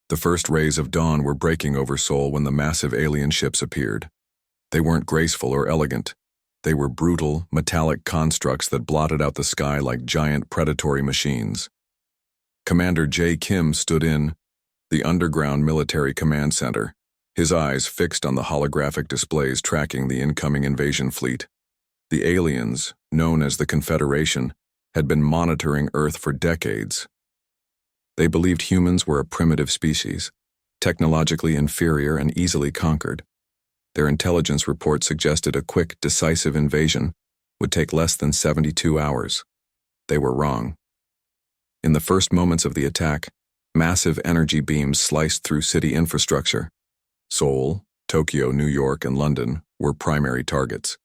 The first rays of dawn were breaking over Seoul when the massive alien ships appeared. They weren't graceful or elegant. They were brutal, metallic constructs that blotted out the sky like giant predatory machines. Commander J. Kim stood in the underground military command center, his eyes fixed on the holographic displays tracking the incoming invasion fleet. The aliens, known as the Confederation, had been monitoring Earth for decades. They believed humans were a primitive species, technologically inferior and easily conquered. Their intelligence report suggested a quick, decisive invasion would take less than 72 hours. They were wrong. In the first moments of the attack, massive energy beams sliced through city infrastructure. Seoul, Tokyo, New York, and London were primary targets.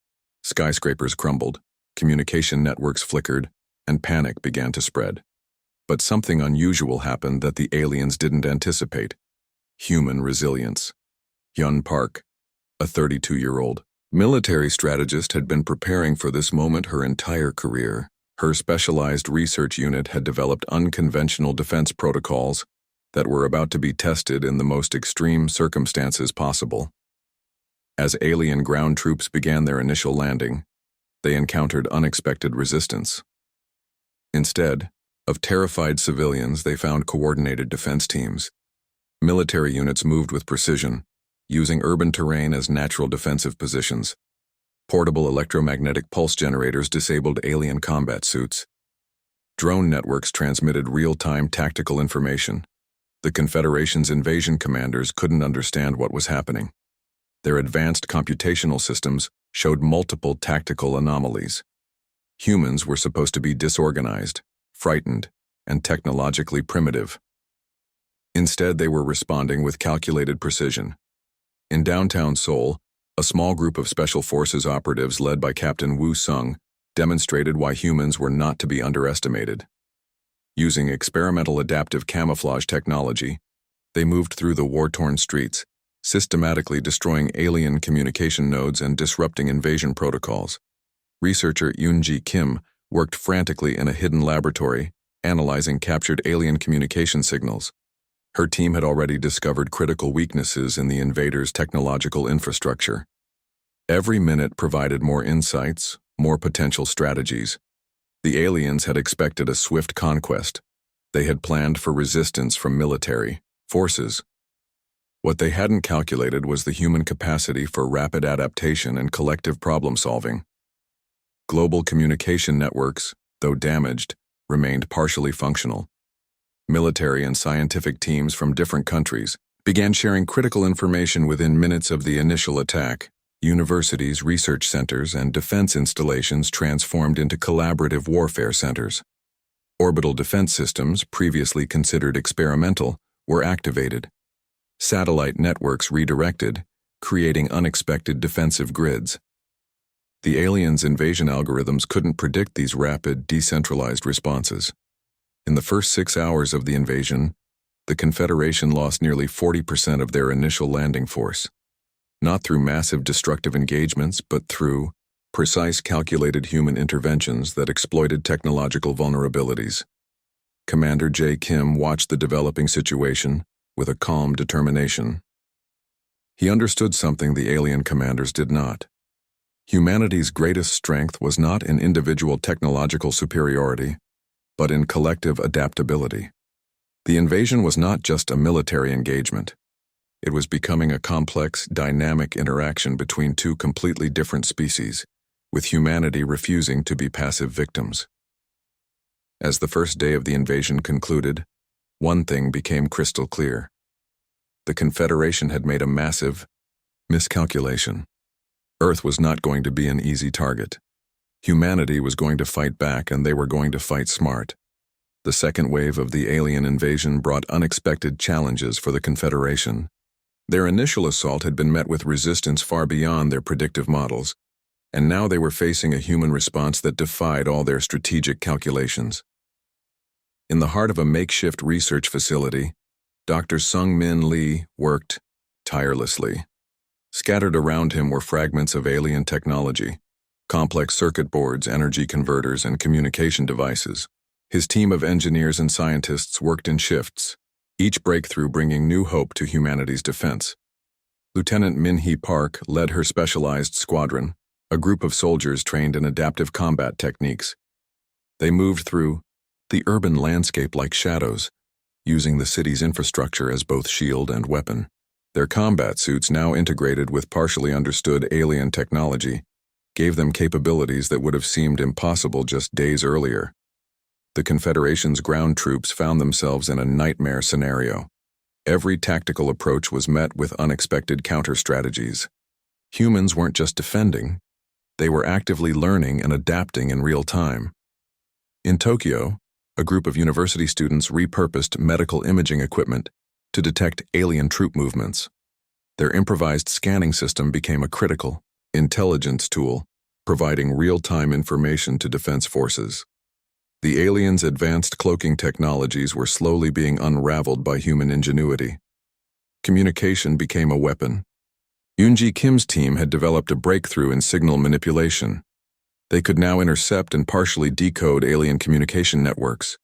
Skyscrapers crumbled, communication networks flickered, and panic began to spread. But something unusual happened that the aliens didn't anticipate: human resilience. Hyun Park, a 32-year-old military strategist, had been preparing for this moment her entire career. Her specialized research unit had developed unconventional defense protocols that were about to be tested in the most extreme circumstances possible. As alien ground troops began their initial landing, they encountered unexpected resistance. Instead of terrified civilians, they found coordinated defense teams. Military units moved with precision, using urban terrain as natural defensive positions. Portable electromagnetic pulse generators disabled alien combat suits. Drone networks transmitted real-time tactical information. The Confederation's invasion commanders couldn't understand what was happening. Their advanced computational systems showed multiple tactical anomalies. Humans were supposed to be disorganized, frightened, and technologically primitive. Instead, they were responding with calculated precision. In downtown Seoul, a small group of Special Forces operatives led by Captain Woo Sung demonstrated why humans were not to be underestimated. Using experimental adaptive camouflage technology, they moved through the war-torn streets, systematically destroying alien communication nodes and disrupting invasion protocols. Researcher Yoon-ji Kim worked frantically in a hidden laboratory, analyzing captured alien communication signals. Her team had already discovered critical weaknesses in the invaders' technological infrastructure. Every minute provided more insights, more potential strategies. The aliens had expected a swift conquest. They had planned for resistance from military forces. What they hadn't calculated was the human capacity for rapid adaptation and collective problem-solving. Global communication networks, though damaged, remained partially functional. Military and scientific teams from different countries began sharing critical information within minutes of the initial attack. Universities, research centers, and defense installations transformed into collaborative warfare centers. Orbital defense systems, previously considered experimental, were activated. Satellite networks redirected, creating unexpected defensive grids. The aliens' invasion algorithms couldn't predict these rapid, decentralized responses. In the first 6 hours of the invasion, the Confederation lost nearly 40% of their initial landing force. Not through massive destructive engagements, but through precise calculated human interventions that exploited technological vulnerabilities. Commander J. Kim watched the developing situation with a calm determination. He understood something the alien commanders did not. Humanity's greatest strength was not in individual technological superiority, but in collective adaptability. The invasion was not just a military engagement. It was becoming a complex, dynamic interaction between two completely different species, with humanity refusing to be passive victims. As the first day of the invasion concluded, one thing became crystal clear. The Confederation had made a massive miscalculation. Earth was not going to be an easy target. Humanity was going to fight back, and they were going to fight smart. The second wave of the alien invasion brought unexpected challenges for the Confederation. Their initial assault had been met with resistance far beyond their predictive models, and now they were facing a human response that defied all their strategic calculations. In the heart of a makeshift research facility, Dr. Sung-Min Lee worked tirelessly. Scattered around him were fragments of alien technology, complex circuit boards, energy converters, and communication devices. His team of engineers and scientists worked in shifts, each breakthrough bringing new hope to humanity's defense. Lieutenant Min-hee Park led her specialized squadron, a group of soldiers trained in adaptive combat techniques. They moved through the urban landscape like shadows, using the city's infrastructure as both shield and weapon. Their combat suits, now integrated with partially understood alien technology, gave them capabilities that would have seemed impossible just days earlier. The Confederation's ground troops found themselves in a nightmare scenario. Every tactical approach was met with unexpected counter-strategies. Humans weren't just defending, they were actively learning and adapting in real time. In Tokyo, a group of university students repurposed medical imaging equipment to detect alien troop movements. Their improvised scanning system became a critical intelligence tool, providing real-time information to defense forces. The aliens' advanced cloaking technologies were slowly being unraveled by human ingenuity. Communication became a weapon. Yoonji Kim's team had developed a breakthrough in signal manipulation. They could now intercept and partially decode alien communication networks.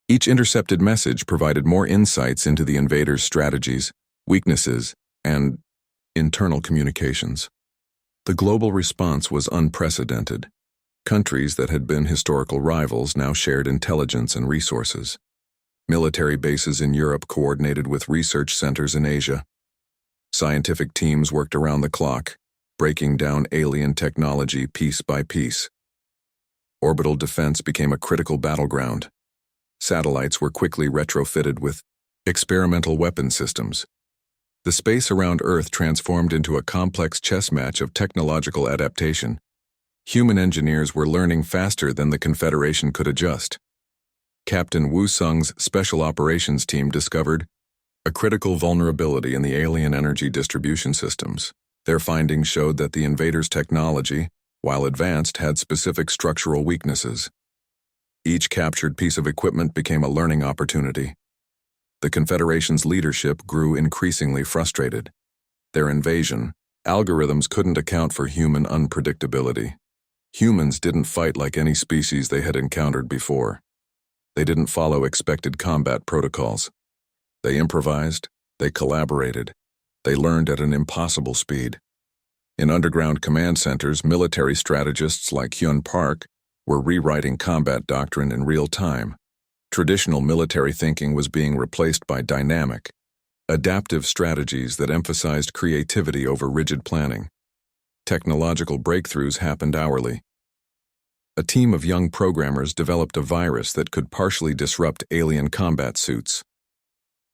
Each intercepted message provided more insights into the invaders' strategies, weaknesses, and internal communications. The global response was unprecedented. Countries that had been historical rivals now shared intelligence and resources. Military bases in Europe coordinated with research centers in Asia. Scientific teams worked around the clock, breaking down alien technology piece by piece. Orbital defense became a critical battleground. Satellites were quickly retrofitted with experimental weapon systems. The space around Earth transformed into a complex chess match of technological adaptation. Human engineers were learning faster than the Confederation could adjust. Captain Wu Sung's Special Operations Team discovered a critical vulnerability in the alien energy distribution systems. Their findings showed that the invaders' technology, while advanced, had specific structural weaknesses. Each captured piece of equipment became a learning opportunity. The Confederation's leadership grew increasingly frustrated. Their invasion algorithms couldn't account for human unpredictability. Humans didn't fight like any species they had encountered before. They didn't follow expected combat protocols. They improvised, they collaborated, they learned at an impossible speed. In underground command centers, military strategists like Hyun Park were rewriting combat doctrine in real time. Traditional military thinking was being replaced by dynamic, adaptive strategies that emphasized creativity over rigid planning. Technological breakthroughs happened hourly. A team of young programmers developed a virus that could partially disrupt alien combat suits.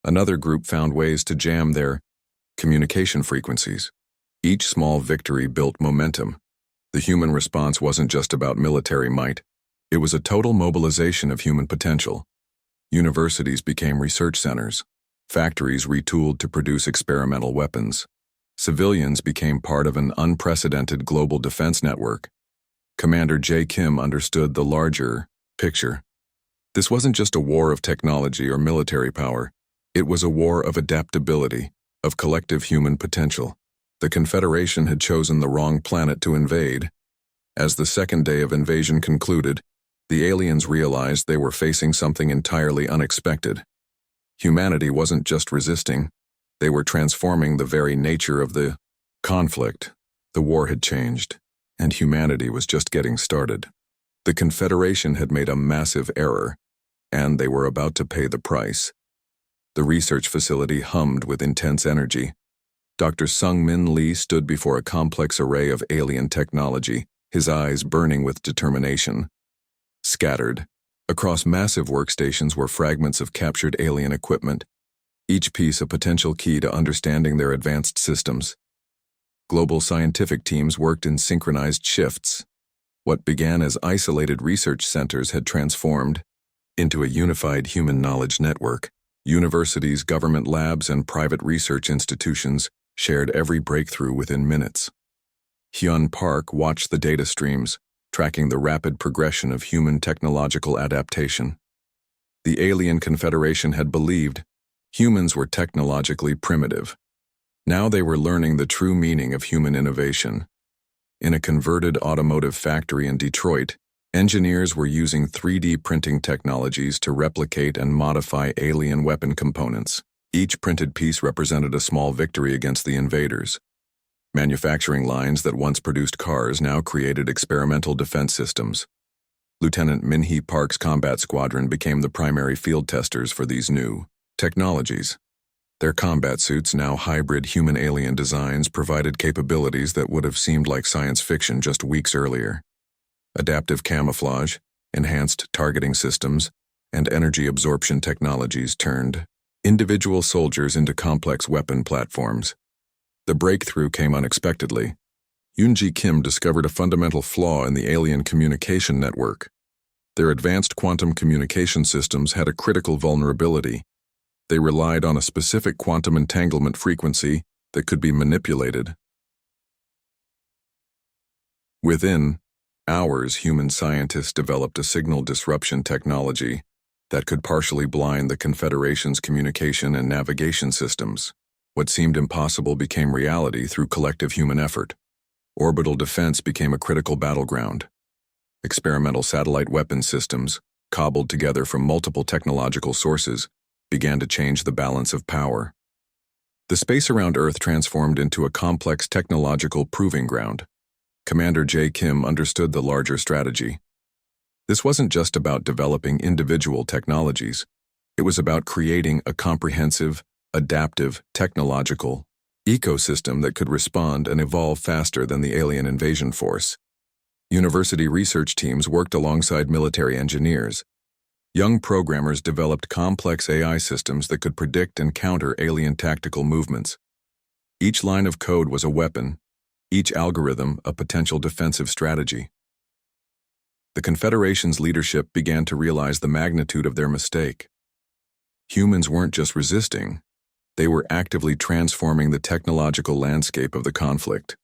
Another group found ways to jam their communication frequencies. Each small victory built momentum. The human response wasn't just about military might. It was a total mobilization of human potential. Universities became research centers. Factories retooled to produce experimental weapons. Civilians became part of an unprecedented global defense network. Commander J. Kim understood the larger picture. This wasn't just a war of technology or military power. It was a war of adaptability, of collective human potential. The Confederation had chosen the wrong planet to invade. As the second day of invasion concluded, the aliens realized they were facing something entirely unexpected. Humanity wasn't just resisting. They were transforming the very nature of the conflict. The war had changed, and humanity was just getting started. The Confederation had made a massive error, and they were about to pay the price. The research facility hummed with intense energy. Dr. Sung-Min Lee stood before a complex array of alien technology, his eyes burning with determination. Scattered across massive workstations were fragments of captured alien equipment, each piece a potential key to understanding their advanced systems. Global scientific teams worked in synchronized shifts. What began as isolated research centers had transformed into a unified human knowledge network. Universities, government labs, and private research institutions shared every breakthrough within minutes. Hyun Park watched the data streams, tracking the rapid progression of human technological adaptation. The alien Confederation had believed humans were technologically primitive. Now they were learning the true meaning of human innovation. In a converted automotive factory in Detroit, Engineers were using 3D printing technologies to replicate and modify alien weapon components. Each printed piece represented a small victory against the invaders. Manufacturing lines that once produced cars now created experimental defense systems. Lieutenant Min-hee Park's combat squadron became the primary field testers for these new technologies. Their combat suits, now hybrid human-alien designs, provided capabilities that would have seemed like science fiction just weeks earlier. Adaptive camouflage, enhanced targeting systems, and energy absorption technologies turned individual soldiers into complex weapon platforms. The breakthrough came unexpectedly. Yoon-ji Kim discovered a fundamental flaw in the alien communication network. Their advanced quantum communication systems had a critical vulnerability. They relied on a specific quantum entanglement frequency that could be manipulated. Within hours, human scientists developed a signal disruption technology that could partially blind the Confederation's communication and navigation systems. What seemed impossible became reality through collective human effort. Orbital defense became a critical battleground. Experimental satellite weapon systems, cobbled together from multiple technological sources, began to change the balance of power. The space around Earth transformed into a complex technological proving ground. Commander J. Kim understood the larger strategy. This wasn't just about developing individual technologies. It was about creating a comprehensive, adaptive, technological ecosystem that could respond and evolve faster than the alien invasion force. University research teams worked alongside military engineers. Young programmers developed complex AI systems that could predict and counter alien tactical movements. Each line of code was a weapon, each algorithm a potential defensive strategy. The Confederation's leadership began to realize the magnitude of their mistake. Humans weren't just resisting, they were actively transforming the technological landscape of the conflict.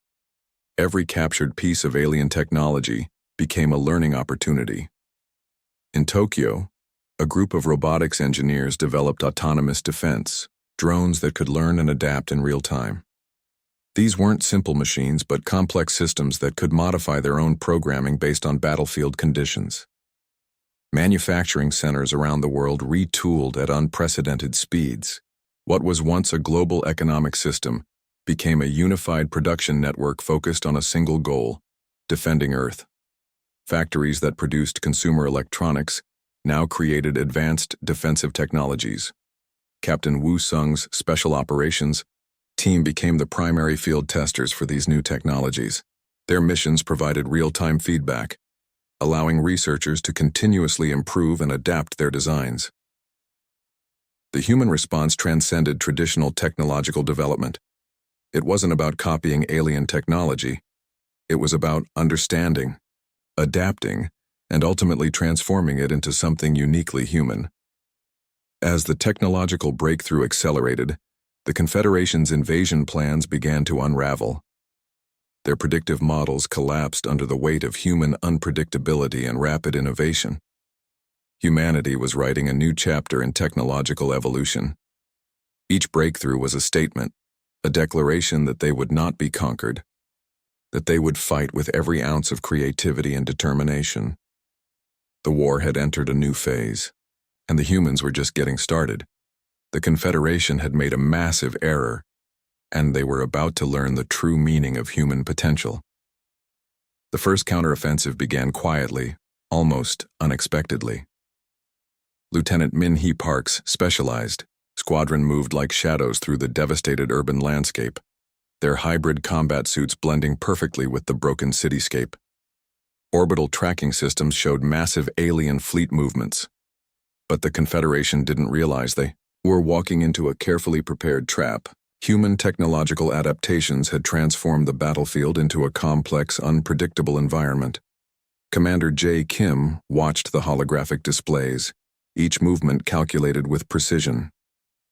Every captured piece of alien technology became a learning opportunity. In Tokyo, a group of robotics engineers developed autonomous defense, drones that could learn and adapt in real time. These weren't simple machines, but complex systems that could modify their own programming based on battlefield conditions. Manufacturing centers around the world retooled at unprecedented speeds. What was once a global economic system became a unified production network focused on a single goal: defending Earth. Factories that produced consumer electronics now created advanced defensive technologies. Captain Woo Sung's Special Operations team became the primary field testers for these new technologies. Their missions provided real-time feedback, allowing researchers to continuously improve and adapt their designs. The human response transcended traditional technological development. It wasn't about copying alien technology. It was about understanding, adapting, and ultimately transforming it into something uniquely human. As the technological breakthrough accelerated, the Confederation's invasion plans began to unravel. Their predictive models collapsed under the weight of human unpredictability and rapid innovation. Humanity was writing a new chapter in technological evolution. Each breakthrough was a statement, a declaration that they would not be conquered, that they would fight with every ounce of creativity and determination. The war had entered a new phase, and the humans were just getting started. The Confederation had made a massive error, and they were about to learn the true meaning of human potential. The first counteroffensive began quietly, almost unexpectedly. Lieutenant Min-hee Park's specialized squadron moved like shadows through the devastated urban landscape, their hybrid combat suits blending perfectly with the broken cityscape. Orbital tracking systems showed massive alien fleet movements, but the Confederation didn't realize they were walking into a carefully prepared trap. Human technological adaptations had transformed the battlefield into a complex, unpredictable environment. Commander J. Kim watched the holographic displays, each movement calculated with precision.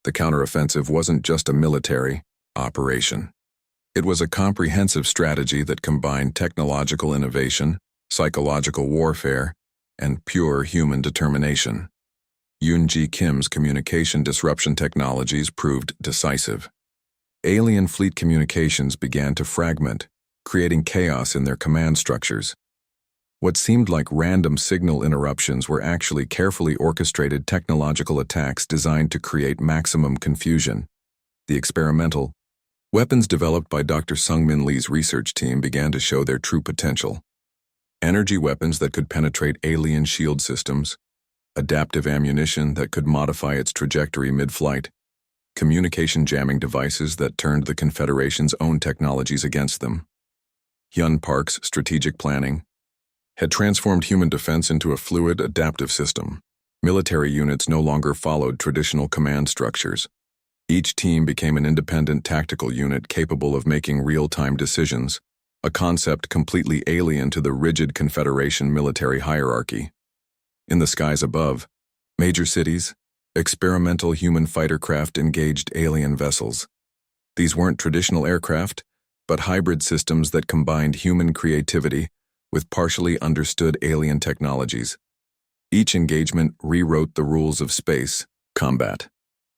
The counteroffensive wasn't just a military operation. It was a comprehensive strategy that combined technological innovation, psychological warfare, and pure human determination. Yoon-ji Kim's communication disruption technologies proved decisive. Alien fleet communications began to fragment, creating chaos in their command structures. What seemed like random signal interruptions were actually carefully orchestrated technological attacks designed to create maximum confusion. The experimental weapons developed by Dr. Sungmin Lee's research team began to show their true potential. Energy weapons that could penetrate alien shield systems, adaptive ammunition that could modify its trajectory mid-flight, communication jamming devices that turned the Confederation's own technologies against them. Hyun Park's strategic planning had transformed human defense into a fluid, adaptive system. Military units no longer followed traditional command structures. Each team became an independent tactical unit capable of making real-time decisions, a concept completely alien to the rigid Confederation military hierarchy. In the skies above, major cities, experimental human fighter craft engaged alien vessels. These weren't traditional aircraft, but hybrid systems that combined human creativity with partially understood alien technologies. Each engagement rewrote the rules of space combat.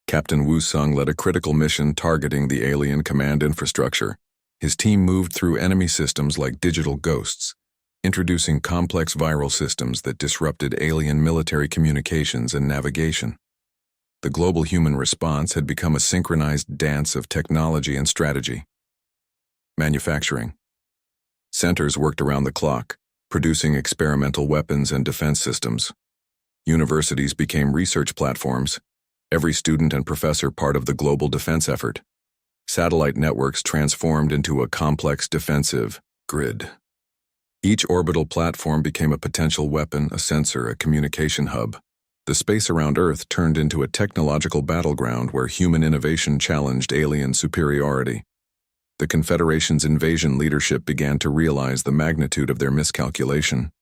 Captain Woo Sung led a critical mission targeting the alien command infrastructure. His team moved through enemy systems like digital ghosts, introducing complex viral systems that disrupted alien military communications and navigation. The global human response had become a synchronized dance of technology and strategy. Manufacturing centers worked around the clock, producing experimental weapons and defense systems. Universities became research platforms, every student and professor part of the global defense effort. Satellite networks transformed into a complex defensive grid. Each orbital platform became a potential weapon, a sensor, a communication hub. The space around Earth turned into a technological battleground where human innovation challenged alien superiority. The Confederation's invasion leadership began to realize the magnitude of their miscalculation.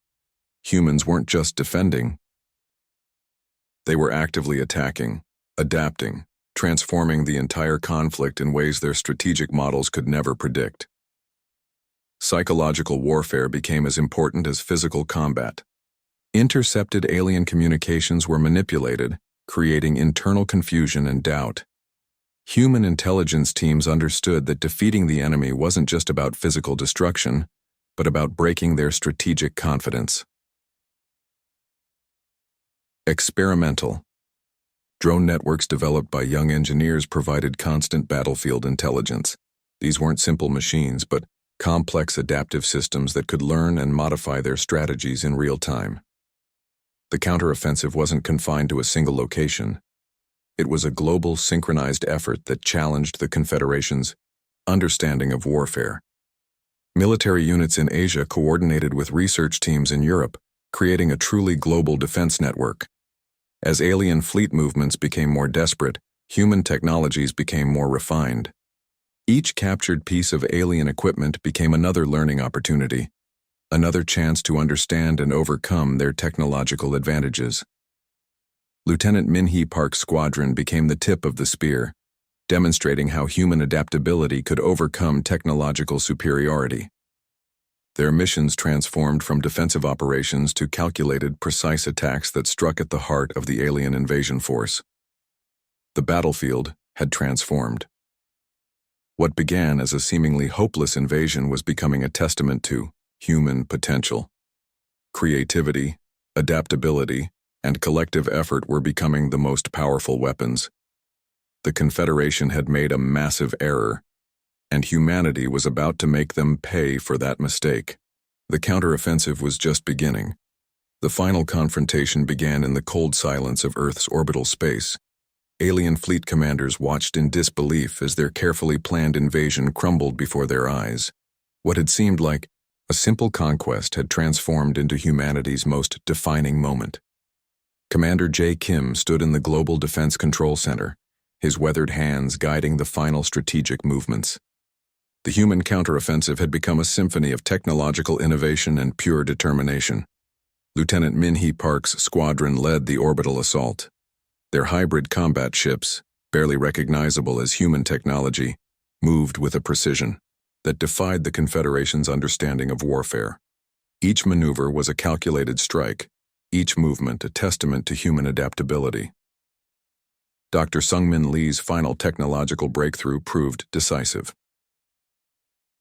Humans weren't just defending. They were actively attacking, adapting, transforming the entire conflict in ways their strategic models could never predict. Psychological warfare became as important as physical combat. Intercepted alien communications were manipulated, creating internal confusion and doubt. Human intelligence teams understood that defeating the enemy wasn't just about physical destruction, but about breaking their strategic confidence. Experimental drone networks developed by young engineers provided constant battlefield intelligence. These weren't simple machines, but complex adaptive systems that could learn and modify their strategies in real time. The counteroffensive wasn't confined to a single location. It was a global, synchronized effort that challenged the Confederation's understanding of warfare. Military units in Asia coordinated with research teams in Europe, creating a truly global defense network. As alien fleet movements became more desperate, human technologies became more refined. Each captured piece of alien equipment became another learning opportunity, another chance to understand and overcome their technological advantages. Lieutenant Min-hee Park's squadron became the tip of the spear, demonstrating how human adaptability could overcome technological superiority. Their missions transformed from defensive operations to calculated, precise attacks that struck at the heart of the alien invasion force. The battlefield had transformed. What began as a seemingly hopeless invasion was becoming a testament to human potential. Creativity, adaptability, and collective effort were becoming the most powerful weapons. The Confederation had made a massive error, and humanity was about to make them pay for that mistake. The counteroffensive was just beginning. The final confrontation began in the cold silence of Earth's orbital space. Alien fleet commanders watched in disbelief as their carefully planned invasion crumbled before their eyes. What had seemed like a simple conquest had transformed into humanity's most defining moment. Commander Jae Kim stood in the Global Defense Control Center, his weathered hands guiding the final strategic movements. The human counteroffensive had become a symphony of technological innovation and pure determination. Lieutenant Min-hee Park's squadron led the orbital assault. Their hybrid combat ships, barely recognizable as human technology, moved with a precision that defied the Confederation's understanding of warfare. Each maneuver was a calculated strike, each movement a testament to human adaptability. Dr. Sungmin Lee's final technological breakthrough proved decisive.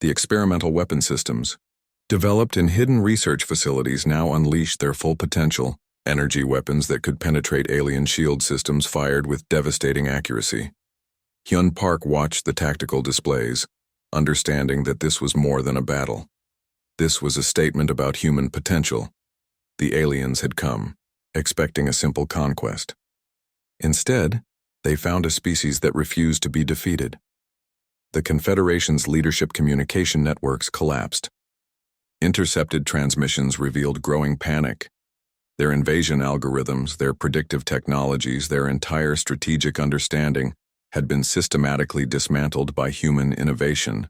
The experimental weapon systems, Developed in hidden research facilities now unleashed their full potential, energy weapons that could penetrate alien shield systems fired with devastating accuracy. Hyun Park watched the tactical displays, understanding that this was more than a battle. This was a statement about human potential. The aliens had come, expecting a simple conquest. Instead, they found a species that refused to be defeated. The Confederation's leadership communication networks collapsed. Intercepted transmissions revealed growing panic. Their invasion algorithms, their predictive technologies, their entire strategic understanding had been systematically dismantled by human innovation.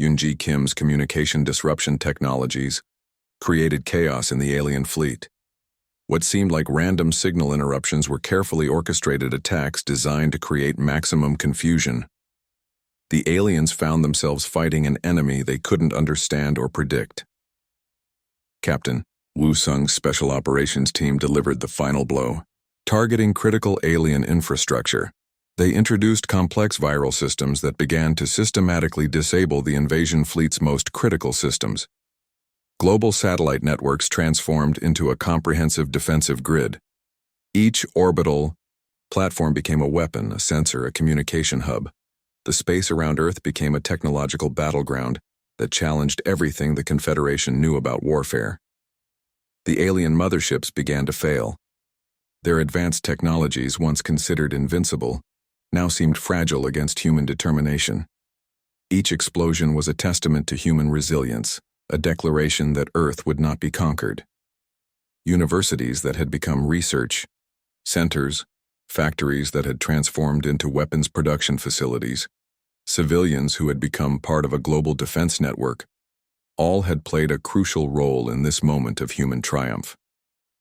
Yoonji Kim's communication disruption technologies created chaos in the alien fleet. What seemed like random signal interruptions were carefully orchestrated attacks designed to create maximum confusion. The aliens found themselves fighting an enemy they couldn't understand or predict. Captain Woo Sung's Special Operations Team delivered the final blow. Targeting critical alien infrastructure, they introduced complex viral systems that began to systematically disable the invasion fleet's most critical systems. Global satellite networks transformed into a comprehensive defensive grid. Each orbital platform became a weapon, a sensor, a communication hub. The space around Earth became a technological battleground that challenged everything the Confederation knew about warfare. The alien motherships began to fail. Their advanced technologies, once considered invincible, now seemed fragile against human determination. Each explosion was a testament to human resilience, a declaration that Earth would not be conquered. Universities that had become research centers, factories that had transformed into weapons production facilities, civilians who had become part of a global defense network, all had played a crucial role in this moment of human triumph.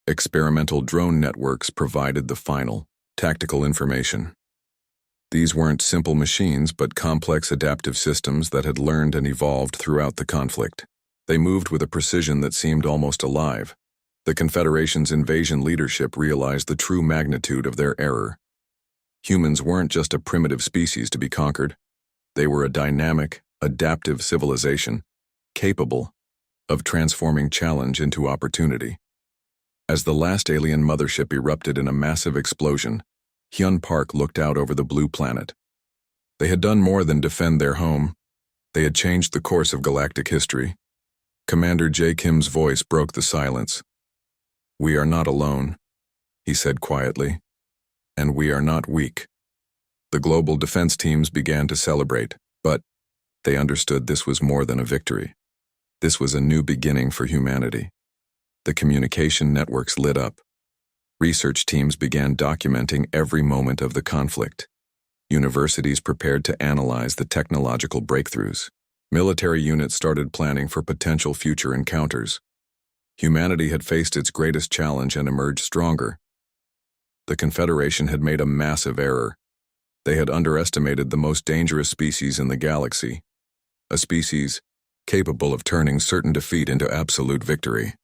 Experimental drone networks provided the final, tactical information. These weren't simple machines, but complex adaptive systems that had learned and evolved throughout the conflict. They moved with a precision that seemed almost alive. The Confederation's invasion leadership realized the true magnitude of their error. Humans weren't just a primitive species to be conquered. They were a dynamic, adaptive civilization, capable of transforming challenge into opportunity. As the last alien mothership erupted in a massive explosion, Hyun Park looked out over the blue planet. They had done more than defend their home. They had changed the course of galactic history. Commander Jae Kim's voice broke the silence. "We are not alone," he said quietly, "and we are not weak." The global defense teams began to celebrate, but they understood this was more than a victory. This was a new beginning for humanity. The communication networks lit up. Research teams began documenting every moment of the conflict. Universities prepared to analyze the technological breakthroughs. Military units started planning for potential future encounters. Humanity had faced its greatest challenge and emerged stronger. The Confederation had made a massive error. They had underestimated the most dangerous species in the galaxy, a species capable of turning certain defeat into absolute victory.